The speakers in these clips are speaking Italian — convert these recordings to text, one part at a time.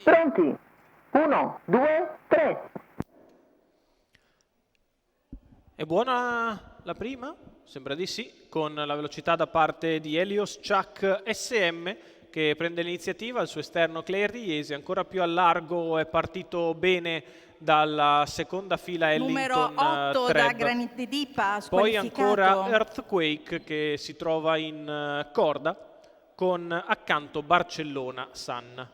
Pronti? 1, 2, 3. È buona la prima? Sembra di sì, con la velocità da parte di Helios Chuck SM che prende l'iniziativa, il suo esterno Claire Di Jesi ancora più a largo, è partito bene dalla seconda fila Ellington Numero 8 Treb. da Granite Dipa, Poi ancora squalificato. Earthquake che si trova in corda con accanto Barcellona Sun.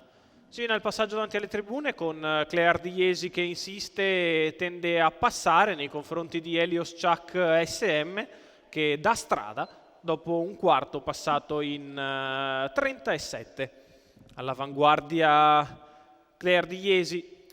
Si viene al passaggio davanti alle tribune con Claire Di Jesi che insiste e tende a passare nei confronti di Helios Chuck SM che dà strada dopo un quarto passato in 37. All'avanguardia Claire Di Jesi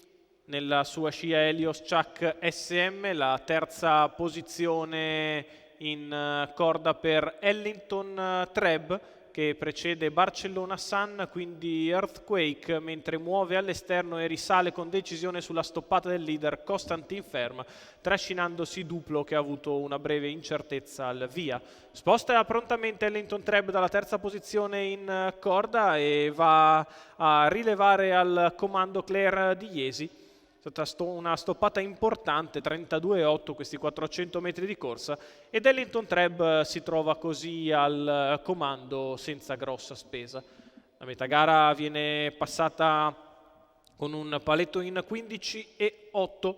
nella sua scia Helios Chuck SM, la terza posizione in corda per Ellington Treb che precede Barcellona Sun, quindi Earthquake, mentre muove all'esterno e risale con decisione sulla stoppata del leader Constantin Ferm, trascinandosi Duplo che ha avuto una breve incertezza al via. Sposta prontamente Ellington Treb dalla terza posizione in corda e va a rilevare al comando Claire Di Jesi. È stata una stoppata importante, 32,8 questi 400 metri di corsa, ed Ellington Treb si trova così al comando senza grossa spesa. La metà gara viene passata con un paletto in 15,8.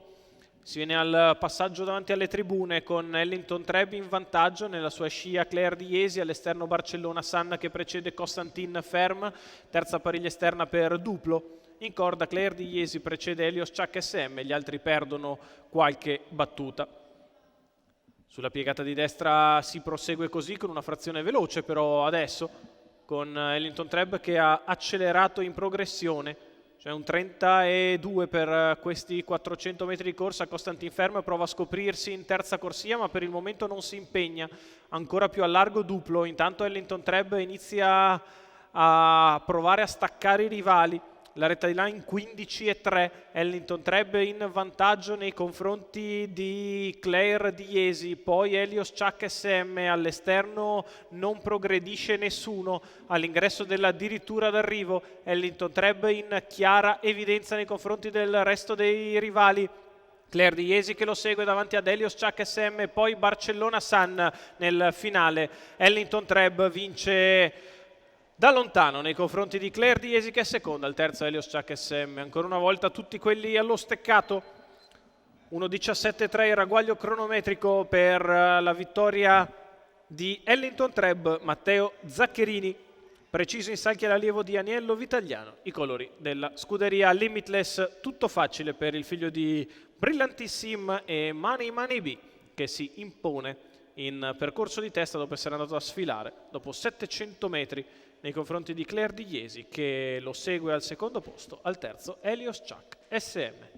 Si viene al passaggio davanti alle tribune con Ellington Treb in vantaggio nella sua scia Claire Di Jesi, all'esterno Barcellona Sun che precede Constantin Ferm, terza pariglia esterna per Duplo. In corda Claire Di Jesi precede Helios Chuck SM, gli altri perdono qualche battuta. Sulla piegata di destra si prosegue così con una frazione veloce però adesso, con Ellington Treb che ha accelerato in progressione. C'è un 32 per questi 400 metri di corsa. Constantin Ferm prova a scoprirsi in terza corsia ma per il momento non si impegna. Ancora più a largo Duplo, intanto Ellington Treb inizia a provare a staccare i rivali. La retta di là in 15,3, Ellington Treb in vantaggio nei confronti di Claire Di Jesi, poi Helios Chuck SM, all'esterno non progredisce nessuno, all'ingresso della dirittura d'arrivo Ellington Treb in chiara evidenza nei confronti del resto dei rivali. Claire Di Jesi che lo segue davanti ad Helios Chuck SM, poi Barcellona Sun nel finale. Ellington Treb vince da lontano nei confronti di Claire Di Jesi che è seconda, al terzo Helios Chuck SM. Ancora una volta tutti quelli allo steccato. 1.17,3 il ragguaglio cronometrico per la vittoria di Ellington Treb. Matteo Zaccherini, preciso in salchi all'allievo di Aniello Vitagliano, i colori della scuderia Limitless. Tutto facile per il figlio di Brillantissim e Money Money B che si impone in percorso di testa dopo essere andato a sfilare dopo 700 metri nei confronti di Claire Di Jesi che lo segue al secondo posto, al terzo Helios Chuck SM.